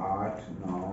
8, 9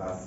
10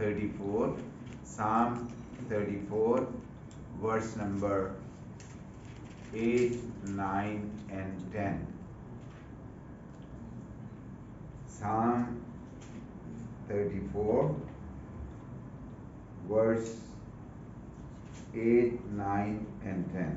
34, Psalm 34, verse number 8, 9 and 10. Psalm 34, verse 8, 9 and 10.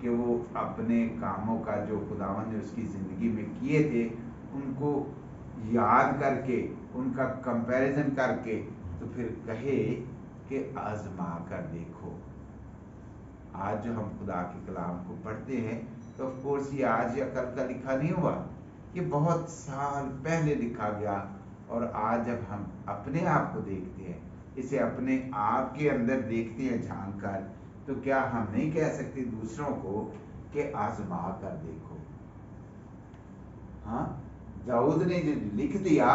کہ وہ اپنے کاموں کا جو خداوند نے اس کی زندگی میں کیے تھے ان کو یاد کر کے ان کا کمپیریزن کر کے تو پھر کہے کہ آزما کر دیکھو. آج جو ہم خدا کے کلام کو پڑھتے ہیں تو آف کورس یہ آج یا کل کا لکھا نہیں ہوا, یہ بہت سال پہلے لکھا گیا. اور آج جب ہم اپنے آپ کو دیکھتے ہیں, اسے اپنے آپ کے اندر دیکھتے ہیں جھانک کر, تو کیا ہم نہیں کہہ سکتے دوسروں کو کہ آزما کر دیکھو؟ ہاں, داؤد نے جو لکھ دیا,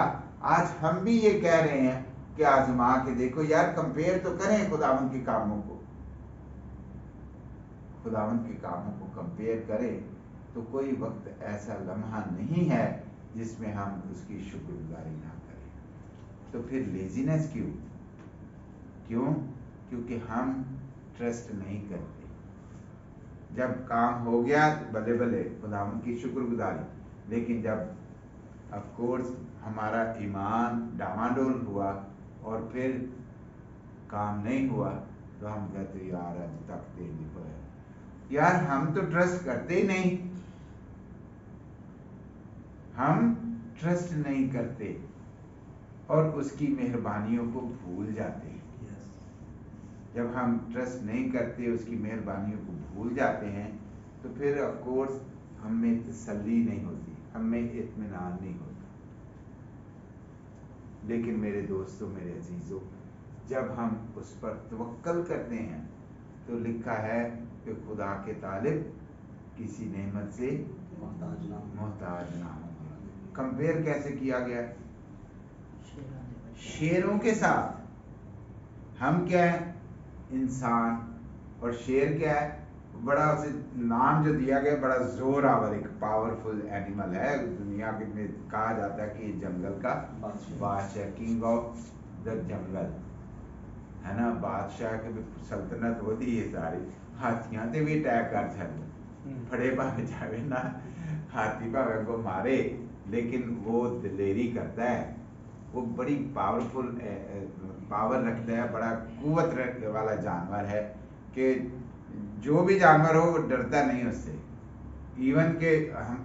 آج ہم بھی یہ کہہ رہے ہیں کہ آزما کے دیکھو. یار کمپیئر تو کریں خداوند کے کاموں کو, خداوند کے کاموں کو کمپیئر کریں تو کوئی وقت ایسا لمحہ نہیں ہے جس میں ہم اس کی شکر گزاری نہ کریں. تو پھر لیزینس کیوں؟ کیونکہ ہم ٹرسٹ نہیں کرتے. جب کام ہو گیا بلے بلے خداوند کی شکر گزاری, لیکن جب آف کورس ہمارا ایمان ڈاماڈول ہوا اور پھر کام نہیں ہوا تو ہم کہتے یار اب تک تیری پر ہے. یار ہم تو ٹرسٹ کرتے ہی نہیں, ہم ٹرسٹ نہیں کرتے اور اس کی مہربانیوں کو بھول جاتے ہیں. جب ہم ٹرسٹ نہیں کرتے, اس کی مہربانیوں کو بھول جاتے ہیں, تو پھر آف کورس ہم میں تسلی نہیں ہوتی, ہم میں اطمینان نہیں ہوتا. لیکن میرے دوستوں, میرے عزیزوں, جب ہم اس پر توکل کرتے ہیں تو لکھا ہے کہ خدا کے طالب کسی نعمت سے محتاج نہ ہوں. کمپیئر کیسے کیا گیا؟ شیروں کے ساتھ. ہم کیا ہیں؟ انسان. اور شیر کیا ہے؟ بڑا اسے نام جو دیا گیا, بڑا زور آور ایک پاورفل اینیمل ہے. دنیا میں کہا جاتا ہے کہ یہ جنگل کا بادشاہ, کنگ آف دا جنگل ہے نا. بادشاہ کے سلطنت ہوتی ہے ساری. ہاتھیاں تے بھی اٹیک کر چلے, پھڑے پاوے جاوے نا, ہاتھی پاوے کو مارے, لیکن وہ دلیری کرتا ہے. وہ بڑی پاورفل پاور رکھتا ہے, بڑا قوت والا جانور ہے کہ جو بھی جانور ہو وہ ڈرتا نہیں اس سے. ایون کہ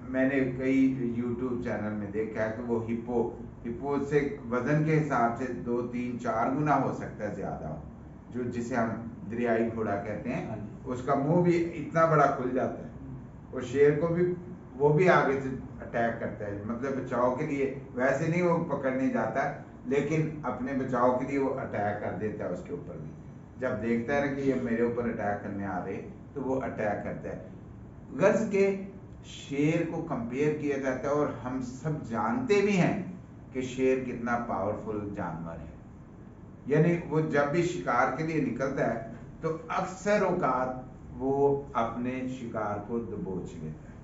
میں نے کئی یوٹیوب چینل میں دیکھا ہے کہ وہ ہپو سے وزن کے حساب سے 2 3 4 گنا ہو سکتا ہے زیادہ, جو جسے ہم دریائی گھوڑا کہتے ہیں. اس کا منہ بھی اتنا بڑا کھل جاتا ہے. اور شیر کو بھی وہ بھی آگے سے اٹیک کرتا ہے, مطلب بچاؤ کے لیے. ویسے نہیں وہ پکڑنے جاتا, لیکن اپنے بچاؤ کے لیے وہ اٹیک کر دیتا ہے اس کے اوپر بھی. جب دیکھتا ہے نا کہ یہ میرے اوپر اٹیک کرنے آ رہے تو وہ اٹیک کرتا ہے. غرض کے شیر کو کمپیئر کیا جاتا ہے, اور ہم سب جانتے بھی ہیں کہ شیر کتنا پاورفل جانور ہے. یعنی وہ جب بھی شکار کے لیے نکلتا ہے تو اکثر اوقات وہ اپنے شکار کو دبوچ لیتا ہے,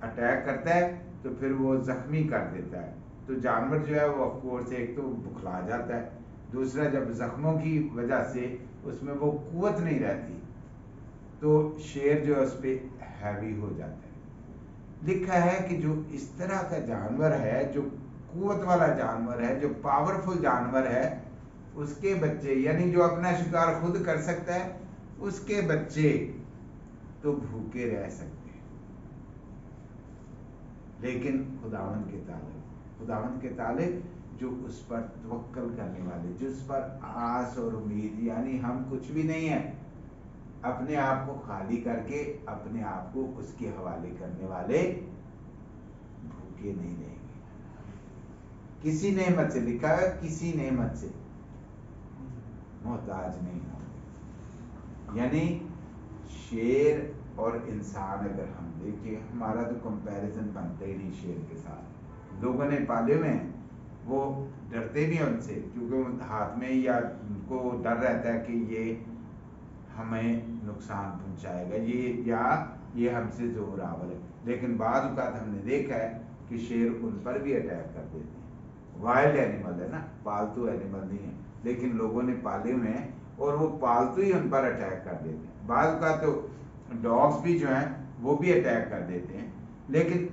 اٹیک کرتا ہے تو پھر وہ زخمی کر دیتا ہے. تو جانور جو ہے وہ آف کورس ایک تو بکھلا جاتا ہے, دوسرا جب زخموں کی وجہ سے اس میں وہ قوت نہیں رہتی تو شیر جو ہے اس پہ ہیوی ہو جاتا ہے. لکھا ہے کہ جو اس طرح کا جانور ہے, جو قوت والا جانور ہے, جو پاورفل جانور ہے, اس کے بچے, یعنی جو اپنا شکار خود کر سکتا ہے, اس کے بچے تو بھوکے رہ سکتے ہیں. لیکن خداوند کے طالب جو اس پر توکل کرنے والے, جو اس پر آس اور امید, یعنی ہم کچھ بھی نہیں ہیں, اپنے آپ کو خالی کر کے اپنے آپ کو اس کے حوالے کرنے والے بھوکے نہیں رہیں گے. کسی نعمت سے, لکھا ہے کسی نعمت سے محتاج نہیں ہوں. یعنی شیر اور انسان اگر ہم دیکھیں, ہمارا تو کمپیریزن بنتا ہی نہیں شیر کے ساتھ. لوگوں نے پالے ہوئے ہیں, وہ ڈرتے بھی ہیں ان سے, کیونکہ ہاتھ میں یا ان کو ڈر رہتا ہے کہ یہ ہمیں نقصان پہنچائے گا, یہ ہم سے زور آور ہے. لیکن بعض اوقات ہم نے دیکھا ہے کہ شیر ان پر بھی اٹیک کر دیتے ہیں. وائلڈ اینیمل ہے نا, پالتو اینیمل نہیں ہے, لیکن لوگوں نے پالے ہوئے ہیں اور وہ پالتو ہی ان پر اٹیک کر دیتے ہیں. بعض اوقات تو ڈاگس بھی جو ہیں وہ بھی اٹیک کر دیتے ہیں. لیکن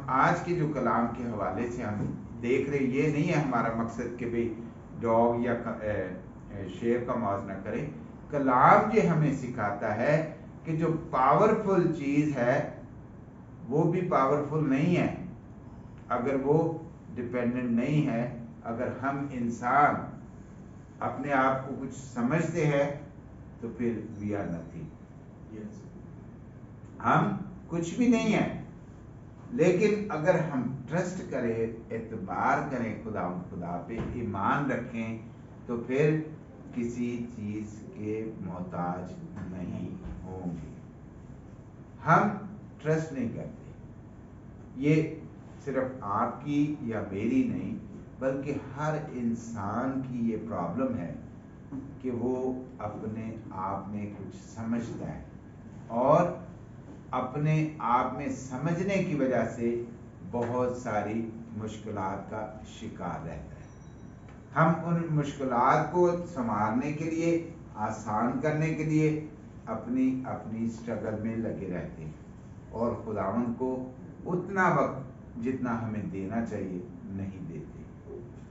آج کے جو کلام کے حوالے سے ہم دیکھ رہے, یہ نہیں ہے ہمارا مقصد کہ بھئی ڈاگ یا شیر کا موازنہ کریں. کلام یہ ہمیں سکھاتا ہے کہ جو پاورفل چیز ہے وہ بھی پاورفل نہیں ہے اگر وہ ڈپینڈنٹ نہیں ہے. اگر ہم انسان اپنے آپ کو کچھ سمجھتے ہیں تو پھر وی آر نتھنگ، ہم کچھ بھی نہیں ہیں. لیکن اگر ہم ٹرسٹ کریں، اعتبار کریں خدا پہ، ایمان رکھیں، تو پھر کسی چیز کے محتاج نہیں ہوں گے. ہم ٹرسٹ نہیں کرتے. یہ صرف آپ کی یا میری نہیں بلکہ ہر انسان کی یہ پرابلم ہے کہ وہ اپنے آپ میں کچھ سمجھتا ہے اور اپنے آپ میں سمجھنے کی وجہ سے بہت ساری مشکلات کا شکار رہتا ہے. ہم ان مشکلات کو سنبھالنے کے لیے، آسان کرنے کے لیے اپنی اسٹرگل میں لگے رہتے ہیں اور خداوند کو اتنا وقت جتنا ہمیں دینا چاہیے نہیں دیتے.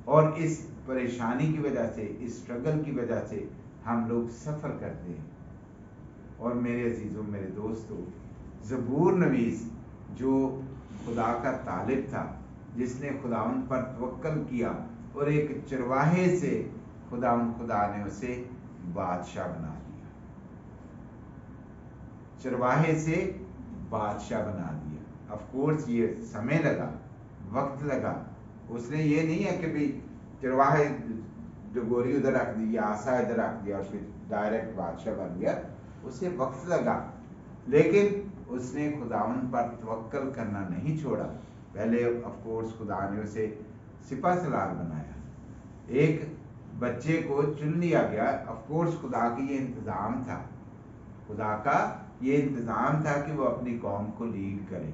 اور اس پریشانی کی وجہ سے، اس اسٹرگل کی وجہ سے ہم لوگ سفر کرتے ہیں. اور میرے عزیزوں، میرے دوستوں، زبور نویس جو خدا کا طالب تھا، جس نے خداوند پر توکل کیا اور ایک چرواہے سے خدا نے اسے بادشاہ بنا دیا، چرواہے سے بادشاہ بنا دیا. آف کورس یہ سمے لگا، وقت لگا. اس نے یہ نہیں ہے کہ بھی چرواہے ڈگوری ادھر رکھ دی یا آسا ادھر رکھ دیا اور پھر ڈائریکٹ بادشاہ بن گیا. اسے وقت لگا، لیکن اس نے خداوند پر توکل کرنا نہیں چھوڑا. پہلے آف کورس خدا نے اسے سپہ سالار بنایا، ایک بچے کو چن لیا گیا. آف کورس خدا کی یہ انتظام تھا، خدا کا یہ انتظام تھا کہ وہ اپنی قوم کو لیڈ کرے.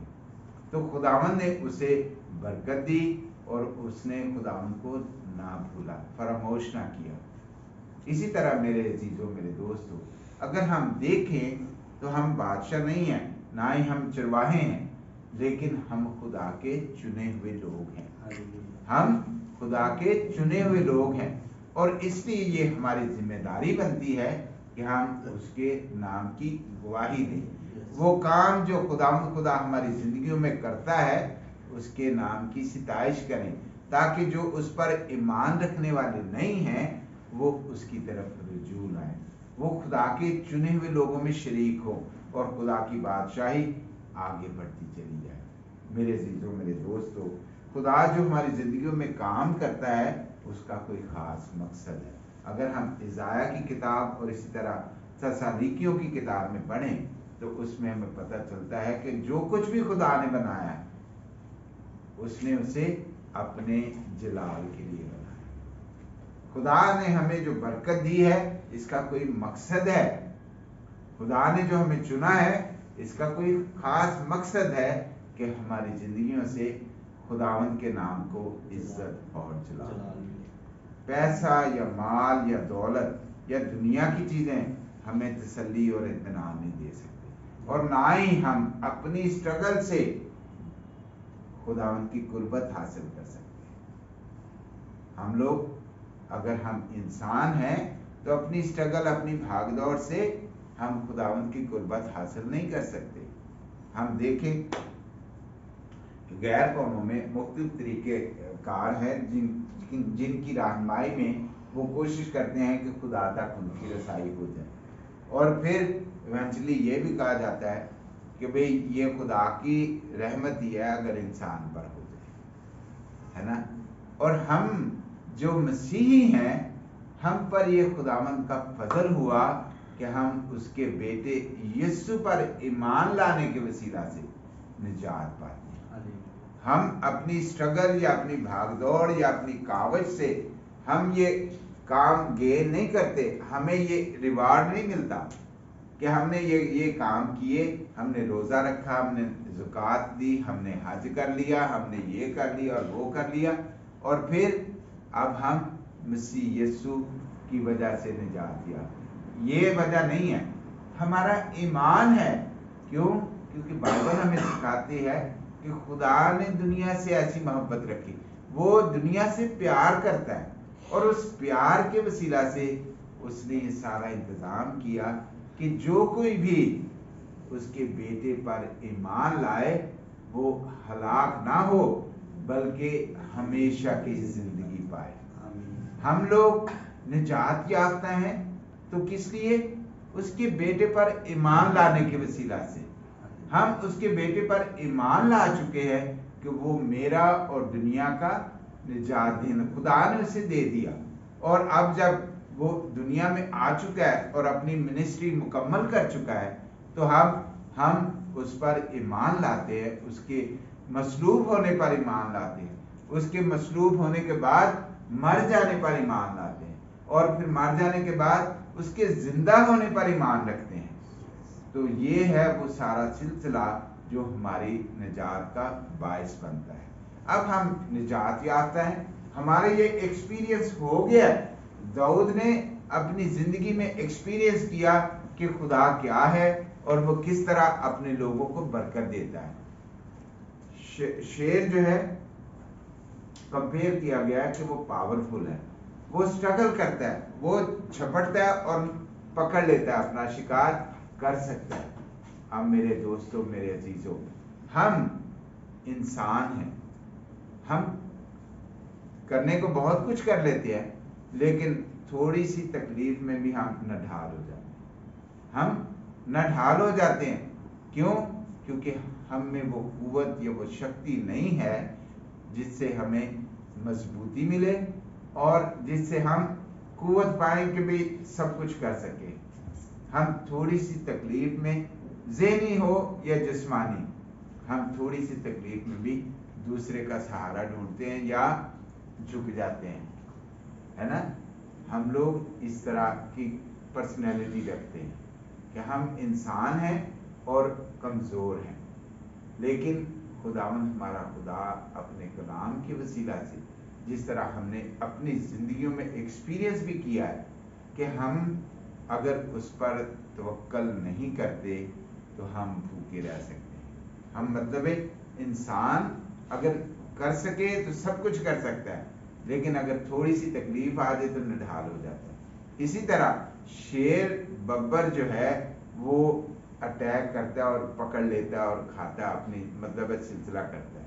تو خداوند نے اسے برکت دی اور اس نے خداوند کو نہ بھولا، فراموش نہ کیا. اسی طرح میرے عزیزوں، میرے دوستوں، اگر ہم دیکھیں تو ہم بادشاہ نہیں ہیں، نہ ہی ہم چرواہے ہیں، لیکن ہم خدا کے چنے ہوئے لوگ ہیں. ہم خدا کے چنے ہوئے لوگ ہیں اور اس لیے یہ ہماری ذمہ داری بنتی ہے کہ ہم اس کے نام کی گواہی دیں. وہ کام جو خدا ہماری زندگیوں میں کرتا ہے اس کے نام کی ستائش کریں، تاکہ جو اس پر ایمان رکھنے والے نہیں ہیں وہ اس کی طرف رجوع لائیں، وہ خدا کے چنے ہوئے لوگوں میں شریک ہو اور خدا کی بادشاہی آگے بڑھتی چلی جائے. میرے عزیزوں، میرے دوستوں، خدا جو ہماری زندگیوں میں کام کرتا ہے اس کا کوئی خاص مقصد ہے. اگر ہم اشعیاء کی کتاب اور اسی طرح تسالونیکیوں کی کتاب میں پڑھیں تو اس میں ہمیں پتہ چلتا ہے کہ جو کچھ بھی خدا نے بنایا ہے اس نے اسے اپنے جلال کے لیے بنایا. خدا نے ہمیں جو برکت دی ہے اس کا کوئی مقصد ہے. خدا نے جو ہمیں چنا ہے اس کا کوئی خاص مقصد ہے کہ ہماری زندگیوں سے خداوند کے نام کو عزت اور جلال. پیسہ یا مال یا دولت یا دنیا کی چیزیں ہمیں تسلی اور اطمینان نہیں دے سکتے، اور نہ ہی ہم اپنی اسٹرگل سے خداوند کی قربت حاصل کر سکتے ہیں. ہم لوگ اگر ہم انسان ہیں تو اپنی اسٹرگل، اپنی بھاگ دوڑ سے ہم خداوند کی قربت حاصل نہیں کر سکتے. ہم دیکھیں غیر قوموں میں مختلف طریقے کار ہیں جن کی رہنمائی میں وہ کوشش کرتے ہیں کہ خدا تک ان کی رسائی ہو جائے، اور پھر ایونچولی یہ بھی کہا جاتا ہے کہ بھئی یہ خدا کی رحمت ہی ہے اگر انسان پر ہو جائے، ہے نا. اور ہم جو مسیحی ہیں ہم پر یہ خداوند کا فضل ہوا کہ ہم اس کے بیٹے یسوع پر ایمان لانے کے وسیلہ سے نجات پاتے ہیں. ہم اپنی اسٹرگل یا اپنی بھاگ دوڑ یا اپنی کاوش سے ہم یہ کام گین نہیں کرتے. ہمیں یہ ریوارڈ نہیں ملتا کہ ہم نے یہ کام کیے، ہم نے روزہ رکھا، ہم نے زکوٰۃ دی، ہم نے حج کر لیا، ہم نے یہ کر لیا اور وہ کر لیا، اور پھر اب ہم مسیح یسوع کی وجہ سے نجات یافتہ. یہ وجہ نہیں ہے، ہمارا ایمان ہے. کیوں؟ کیونکہ بائبل ہمیں سکھاتی ہے کہ خدا نے دنیا سے ایسی محبت رکھی، وہ دنیا سے پیار کرتا ہے، اور اس پیار کے وسیلہ سے اس نے یہ سارا انتظام کیا کہ جو کوئی بھی اس کے بیٹے پر ایمان لائے وہ ہلاک نہ ہو بلکہ ہمیشہ کی زندگی پائے۔ ہم لوگ نجات یافتہ ہیں تو کس لیے؟ اس کے بیٹے پر ایمان لانے کے وسیلہ سے۔ ہم اس کے بیٹے پر ایمان لا چکے ہیں کہ وہ میرا اور دنیا کا نجات دین خدا نے اسے دے دیا، اور اب جب وہ دنیا میں آ چکا ہے اور اپنی منسٹری مکمل کر چکا ہے تو ہم اس پر ایمان لاتے ہیں، اس کے مصلوب ہونے پر ایمان لاتے ہیں، اس کے مصلوب ہونے کے بعد مر جانے پر ایمان لاتے ہیں، اور پھر مر جانے کے بعد اس کے زندہ ہونے پر ایمان رکھتے ہیں۔ تو یہ ہے وہ سارا سلسلہ جو ہماری نجات کا باعث بنتا ہے۔ اب ہم نجات یافتہ ہیں، ہمارے یہ ایکسپیرینس ہو گیا ہے۔ داؤد نے اپنی زندگی میں ایکسپیرینس کیا کہ خدا کیا ہے اور وہ کس طرح اپنے لوگوں کو برکت دیتا ہے۔ شیر جو ہے کمپیئر کیا گیا ہے کہ وہ پاورفل ہے، وہ سٹرگل کرتا ہے، وہ چھپٹتا ہے اور پکڑ لیتا ہے، اپنا شکار کر سکتا ہے۔ اب میرے دوستوں، میرے عزیزوں، ہم انسان ہیں، ہم کرنے کو بہت کچھ کر لیتے ہیں لیکن تھوڑی سی تکلیف میں بھی ہم نڈھال ہو جاتے ہیں۔ ہم نڈھال ہو جاتے ہیں کیوں؟ کیونکہ ہم میں وہ قوت یا وہ شکتی نہیں ہے جس سے ہمیں مضبوطی ملے اور جس سے ہم قوت پائیں کہ بھی سب کچھ کر سکیں۔ ہم تھوڑی سی تکلیف میں، ذہنی ہو یا جسمانی، ہم تھوڑی سی تکلیف میں بھی دوسرے کا سہارا ڈھونڈتے ہیں یا جھک جاتے ہیں، ہے نا؟ ہم لوگ اس طرح کی پرسنالٹی رکھتے ہیں کہ ہم انسان ہیں اور کمزور ہیں، لیکن خداوند ہمارا خدا اپنے کلام کے وسیلہ سے جس طرح ہم نے اپنی زندگیوں میں ایکسپیرینس بھی کیا ہے کہ ہم اگر اس پر توکل نہیں کرتے تو ہم بھوکے رہ سکتے ہیں۔ ہم مطلب انسان اگر کر سکے تو سب کچھ کر سکتا ہے، لیکن اگر تھوڑی سی تکلیف آ جائے تو نڈھال ہو جاتا ہے۔ اسی طرح شیر ببر جو ہے وہ اٹیک کرتا ہے اور پکڑ لیتا ہے اور کھاتا ہے، اپنی مطلب سلسلہ کرتا ہے۔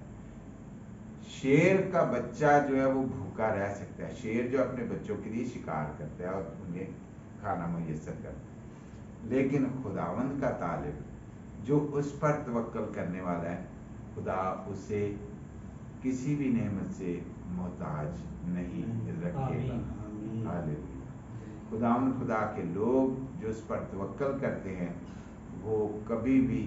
شیر کا بچہ جو ہے وہ بھوکا رہ سکتا ہے، شیر جو اپنے بچوں کے لیے شکار کرتا ہے اور انہیں کھانا میسر کرتا ہے، لیکن خداوند کا طالب جو اس پر توکل کرنے والا ہے، خدا اسے کسی بھی نعمت سے محتاج نہیں رکھے گا۔ ہاللیلویہ۔ خداوند خدا کے لوگ جو اس پر توکل کرتے ہیں وہ کبھی بھی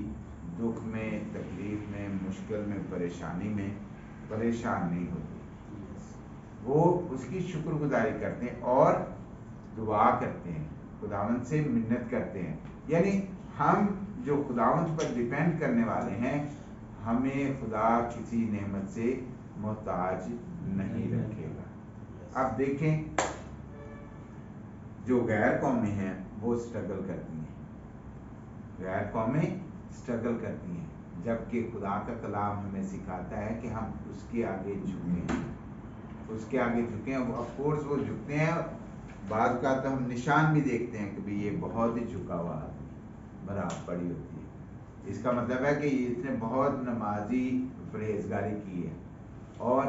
دکھ میں، تکلیف میں، مشکل میں، پریشانی میں پریشان نہیں ہوتے۔ وہ اس کی شکر گزاری کرتے ہیں اور دعا کرتے ہیں، خداوند سے منت کرتے ہیں۔ یعنی ہم جو خداوند پر ڈیپینڈ کرنے والے ہیں، ہمیں خدا کسی نعمت سے محتاج نہیں رکھے گا۔ اب دیکھیں جو غیر قومیں ہیں وہ سٹرگل کرتی ہیں، غیر قومیں سٹرگل کرتی ہیں، جبکہ خدا کا کلام ہمیں سکھاتا ہے کہ ہم اس کے آگے جھکیں، اس کے آگے جھکیں۔ آف کورس وہ جھکتے ہیں، بعض کا تو ہم نشان بھی دیکھتے ہیں کہ بھی یہ بہت ہی جھکا ہوا آدمی، برابر پڑی ہوتی ہے، اس کا مطلب ہے کہ اس نے بہت نمازی پرہیزگاری کی ہے۔ اور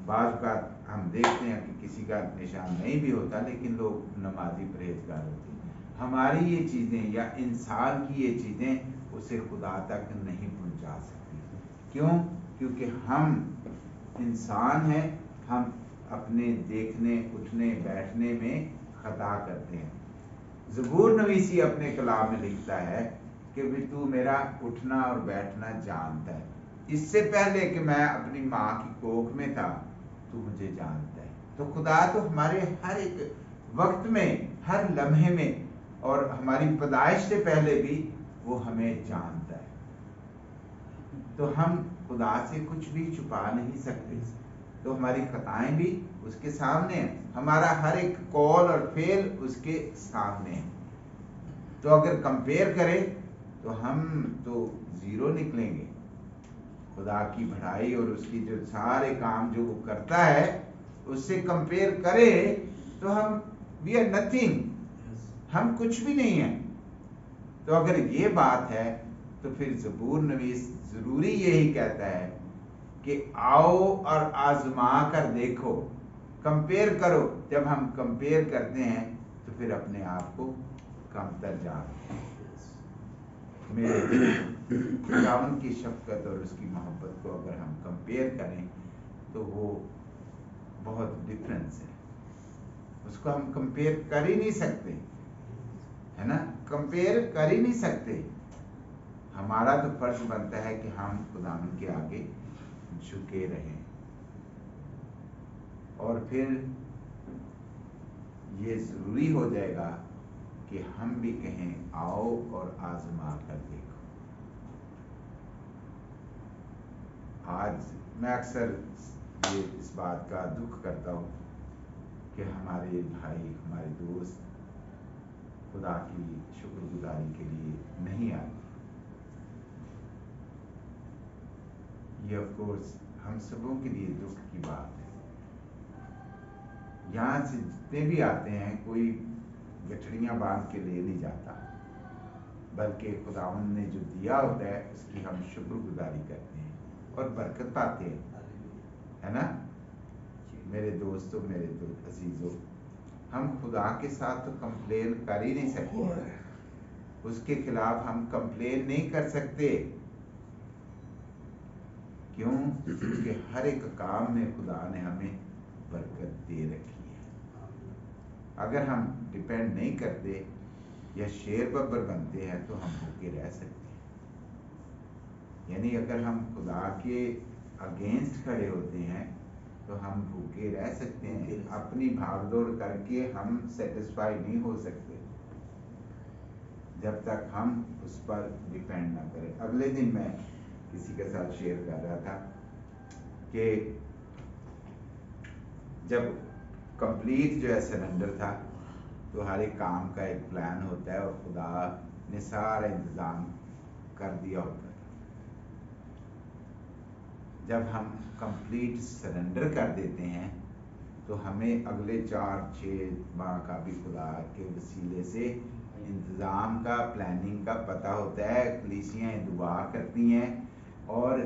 بعض کا ہم دیکھتے ہیں کہ کسی کا نشان نہیں بھی ہوتا لیکن لوگ نمازی پرہیزگار ہوتے ہیں۔ ہماری یہ چیزیں یا انسان کی یہ چیزیں اسے خدا تک نہیں پہنچا سکتی۔ کیوں؟ کیونکہ ہم انسان ہیں، ہم اپنے دیکھنے، اٹھنے، بیٹھنے میں خطا کرتے ہیں۔ زبور نویسی اپنے کلام میں لکھتا ہے کہ بھی تو میرا اٹھنا اور بیٹھنا جانتا ہے، اس سے پہلے کہ میں اپنی ماں کی کوکھ میں تھا تو مجھے جانتا ہے۔ تو خدا تو ہمارے ہر ایک وقت میں، ہر لمحے میں، اور ہماری پیدائش سے پہلے بھی وہ ہمیں جانتا ہے۔ تو ہم خدا سے کچھ بھی چھپا نہیں سکتے، تو ہماری خطائیں بھی اس کے سامنے ہیں، ہمارا ہر ایک قول اور فعل اس کے سامنے ہے۔ تو اگر کمپیئر کریں تو ہم تو زیرو نکلیں گے۔ خدا کی بڑائی اور اس کی جو سارے کام جو وہ کرتا ہے اس سے کمپیئر کرے تو ہم وی آر نتھنگ، ہم کچھ بھی نہیں ہیں۔ تو اگر یہ بات ہے تو پھر زبور نویس ضروری یہی کہتا ہے کہ آؤ اور آزما کر دیکھو، کمپیئر کرو. جب ہم کمپیئر کرتے ہیں تو پھر اپنے آپ کو کم تر جانتے ہیں. میرے خداوند کی شفقت اور اس کی محبت کو اگر ہم کمپیئر کریں تو وہ بہت ڈفرینس ہے. اس کو ہم کمپیئر کر ہی نہیں سکتے، ہے نا، کمپیئر کر ہی نہیں سکتے. ہمارا تو فرض بنتا ہے کہ ہم خداوند کے آگے جھکے رہیں، اور پھر یہ ضروری ہو جائے گا کہ ہم بھی کہیں آؤ اور آزما کر دیکھو. آج میں اکثر یہ اس بات کا دکھ کرتا ہوں کہ ہمارے بھائی، ہمارے دوست خدا کی شکر گزاری کے لیے نہیں آتے. یہ آف کورس ہم سبوں کے لیے دکھ کی بات ہے. یہاں سے جتنے بھی آتے ہیں کوئی گٹھڑیاں باندھ کے لے نہیں جاتا، بلکہ خداوند نے جو دیا ہوتا ہے اس کی ہم شکر گزاری کرتے ہیں اور برکت پاتے ہیں، ہے نا. میرے دوستوں، میرے عزیزوں، ہم خدا کے ساتھ تو کمپلین کر ہی نہیں سکتے. اس کے خلاف ہم کمپلین نہیں کر سکتے. کیوں؟ کیونکہ ہر ایک کام میں خدا نے ہمیں برکت دے رکھی ہے. اگر ہم ڈیپینڈ نہیں کرتے یا شیر ببر بنتے ہیں تو ہم بھوکے رہ سکتے ہیں. یعنی اگر ہم خدا کے اگینسٹ کھڑے ہوتے ہیں تو ہم بھوکے رہ سکتے ہیں. اپنی بھاگ دوڑ کر کے ہم سیٹسفائی نہیں ہو سکتے جب تک ہم اس پر ڈیپینڈ نہ کریں. اگلے دن میں کسی کے ساتھ شیئر کر رہا تھا کہ جب کمپلیٹ جو ہے سرنڈر تھا تو ہر ایک کام کا ایک پلان ہوتا ہے اور خدا نے سارا انتظام کر دیا ہوتا ہے. جب ہم کمپلیٹ سرنڈر کر دیتے ہیں تو ہمیں اگلے 4-6 ماہ کا بھی خدا کے وسیلے سے انتظام کا، پلاننگ کا پتہ ہوتا ہے. کلیسیاں دعا کرتی ہیں اور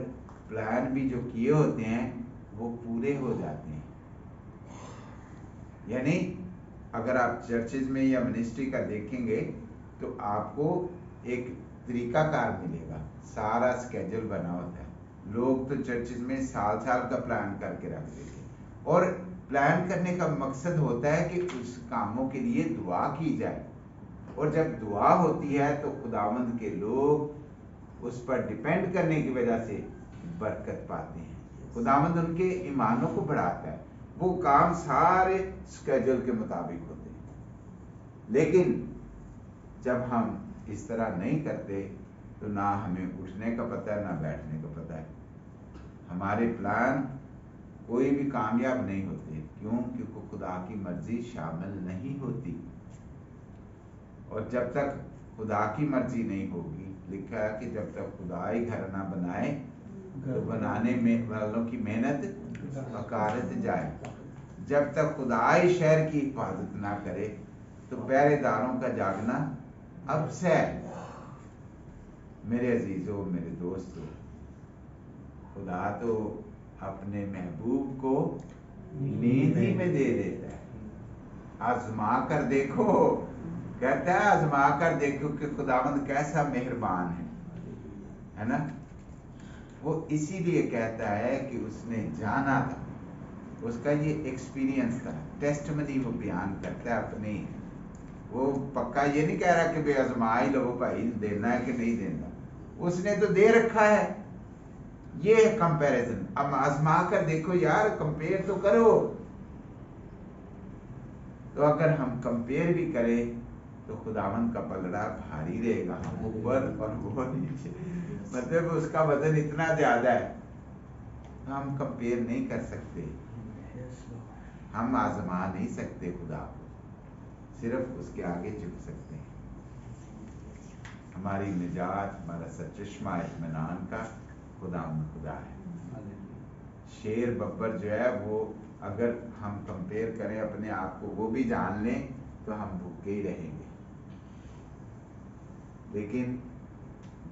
پلان بھی جو کیے ہوتے ہیں وہ پورے ہو جاتے ہیں. یعنی اگر آپ چرچز میں یا منسٹری کا دیکھیں گے تو آپ کو ایک طریقہ کار ملے گا، سارا اسکیجول بنا ہوتا ہے. لوگ تو چرچز میں سال کا پلان کر کے رکھ دیتے ہیں، اور پلان کرنے کا مقصد ہوتا ہے کہ اس کاموں کے لیے دعا کی جائے. اور جب دعا ہوتی ہے تو خداوند کے لوگ اس پر ڈیپینڈ کرنے کی وجہ سے برکت پاتے ہیں. خداوند ان کے ایمانوں کو بڑھاتا ہے. وہ کام سارے اسکیجول کے مطابق ہوتے ہیں. لیکن جب ہم اس طرح نہیں کرتے تو نہ ہمیں اٹھنے کا پتہ ہے، نہ بیٹھنے کا پتہ ہے. ہمارے پلان کوئی بھی کامیاب نہیں ہوتے. کیوں؟ کیونکہ خدا کی مرضی شامل نہیں ہوتی. اور جب تک خدا کی مرضی نہیں ہوگی، لکھا ہے کہ جب تک خدا ہی گھر نہ بنائے تو بنانے میں والوں کی محنت حقارت جائے. جب تک خدا ہی شہر کی حفاظت نہ کرے تو پہرے داروں کا جاگنا اب سے. میرے عزیزوں، میرے دوستوں، خدا تو اپنے محبوب کو نیند ہی میں دے دیتا ہے. آزما کر دیکھو، کہتا ہے آزما کر دیکھو کہ خداوند کیسا مہربان ہے نا. وہ اسی لیے کہتا ہے کہ اس نے جانا تھا، اس کا یہ ایکسپیرینس تھا، ٹیسٹمنی وہ بیان کرتا ہے اپنی. وہ پکا یہ نہیں کہہ رہا کہ بے آزما ہی لو بھائی، دینا ہے کہ نہیں دینا. اس نے تو دے رکھا ہے. یہ کمپیریزن، اب آزما کر دیکھو یار، کمپیئر تو کرو. تو اگر ہم کمپیئر بھی کریں تو خداوند کا پلڑا بھاری رہے گا، ہم اوپر اور وہ نیچے. مطلب اس کا وزن اتنا زیادہ ہے، ہم کمپیئر نہیں کر سکتے. ہم آزما نہیں سکتے خدا کو، صرف اس کے آگے جھک سکتے ہیں. ہماری نجات، ہمارا سرچشمہ اطمینان کا خدا ہے. شیر ببر جو ہے وہ اگر ہم کمپیئر کریں اپنے آپ کو، وہ بھی جان لیں تو ہم بھوکے ہی رہیں گے. لیکن